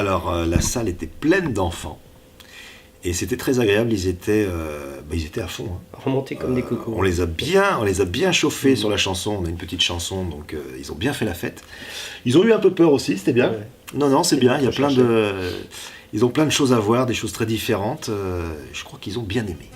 Alors, la salle était pleine d'enfants. Et c'était très agréable, ils étaient à fond. Hein. Remontés comme des coucous. On les a bien chauffés sur la chanson, on a une petite chanson, donc ils ont bien fait la fête. Ils ont eu un peu peur aussi, c'était bien. Ouais. Non, c'est bien, il y a ils ont plein de choses à voir, des choses très différentes. Je crois qu'ils ont bien aimé.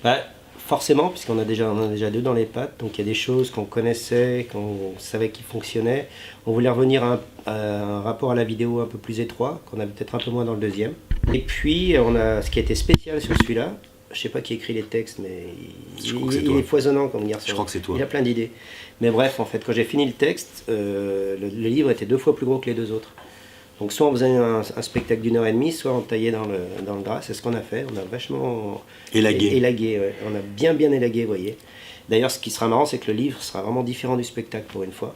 Bah, forcément, puisqu'on a déjà deux dans les pattes, donc il y a des choses qu'on connaissait, qu'on savait qui fonctionnaient. On voulait revenir à un rapport à la vidéo un peu plus étroit, qu'on avait peut-être un peu moins dans le deuxième. Et puis, on a ce qui a été spécial sur celui-là. Je sais pas qui écrit les textes, mais il est foisonnant comme garçon. Je crois que c'est toi. Il a plein d'idées. Mais bref, en fait, quand j'ai fini le texte, le livre était 2 fois plus gros que les 2 autres. Donc soit on faisait un spectacle d'1h30, soit on taillait dans le gras. C'est ce qu'on a fait. On a vachement élagué. Ouais. On a bien élagué, vous voyez. D'ailleurs, ce qui sera marrant, c'est que le livre sera vraiment différent du spectacle pour une fois.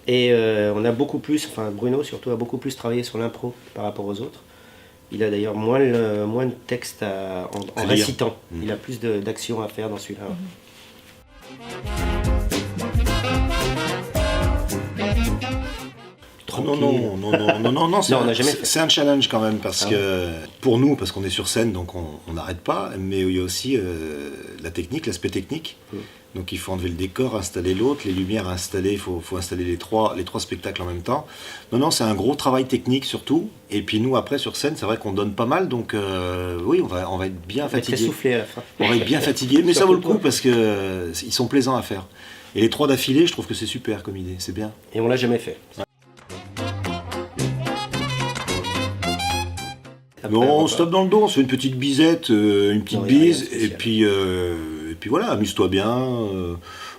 Et on a beaucoup plus, enfin Bruno surtout, a beaucoup plus travaillé sur l'impro par rapport aux autres. Il a d'ailleurs moins de texte en récitant. Il a plus d'action à faire dans celui-là. Non, on n'a jamais fait. C'est un challenge quand même, parce que pour nous, parce qu'on est sur scène, donc on n'arrête pas, mais il y a aussi la technique, l'aspect technique. Donc il faut enlever le décor, installer l'autre, les lumières installées, il faut installer les trois spectacles en même temps. Non, c'est un gros travail technique surtout. Et puis nous, après, sur scène, c'est vrai qu'on donne pas mal, donc oui, on va être bien fatigué. On va être essoufflé à la fin. On va être bien fatigué, mais ça vaut le coup parce qu'ils sont plaisants à faire. Et les 3 d'affilée, je trouve que c'est super comme idée, c'est bien. Et on l'a jamais fait. Non, on se tape dans le dos, on se fait une petite bisette, une petite bise, et puis voilà, amuse-toi bien.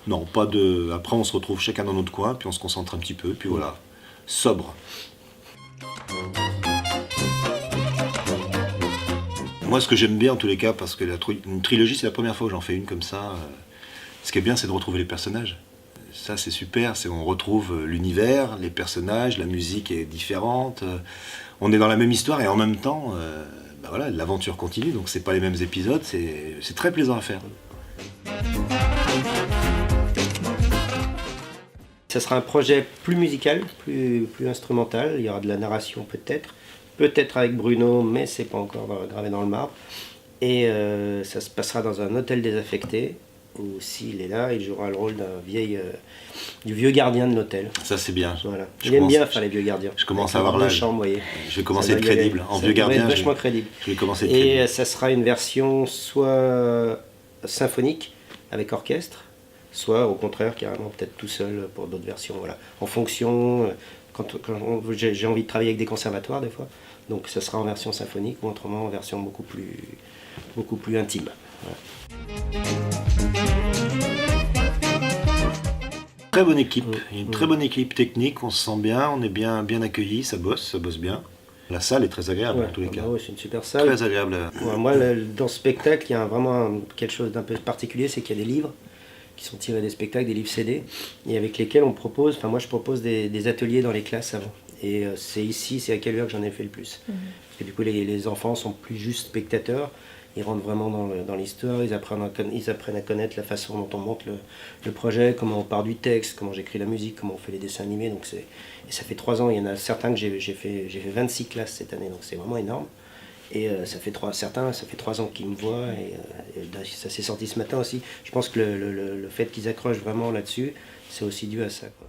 Non, pas de. Après, on se retrouve chacun dans notre coin, puis on se concentre un petit peu, puis voilà, sobre. Moi, ce que j'aime bien en tous les cas, parce que une trilogie, c'est la première fois que j'en fais une comme ça. Ce qui est bien, c'est de retrouver les personnages. Ça, c'est super, on retrouve l'univers, les personnages, la musique est différente. On est dans la même histoire et en même temps, voilà, l'aventure continue, donc c'est pas les mêmes épisodes, c'est très plaisant à faire. Ça sera un projet plus musical, plus instrumental. Il y aura de la narration peut-être avec Bruno, mais c'est pas encore gravé dans le marbre. Et ça se passera dans un hôtel désaffecté, où s'il est là, il jouera le rôle du vieux gardien de l'hôtel. Ça c'est bien. Voilà. Il aime bien faire les vieux gardiens. Je commence à avoir l'âge. Je vais commencer à être crédible. En vieux gardien, vachement crédible. Je vais commencer à être crédible. Et ça sera une version soit symphonique avec orchestre, soit au contraire carrément peut-être tout seul pour d'autres versions. Voilà. En fonction, quand j'ai envie de travailler avec des conservatoires des fois, donc ça sera en version symphonique ou autrement en version beaucoup plus intime. Voilà. Très bonne équipe, une très bonne équipe technique, on se sent bien, on est bien accueillis, ça bosse bien. La salle est très agréable en tous les cas. Ouais, c'est une super salle. Très agréable. Ouais, moi, dans ce spectacle, il y a vraiment quelque chose d'un peu particulier, c'est qu'il y a des livres qui sont tirés des spectacles, des livres CD, et avec lesquels moi je propose des ateliers dans les classes avant. Et c'est à Caluire que j'en ai fait le plus. Parce que du coup, les enfants sont plus juste spectateurs. Ils rentrent vraiment dans l'histoire, ils apprennent à connaître la façon dont on monte le projet, comment on part du texte, comment j'écris la musique, comment on fait les dessins animés. Donc et ça fait 3 ans, il y en a certains que j'ai fait 26 classes cette année, donc c'est vraiment énorme. Et ça fait 3 ans qu'ils me voient, et ça s'est sorti ce matin aussi. Je pense que le fait qu'ils accrochent vraiment là-dessus, c'est aussi dû à ça, quoi.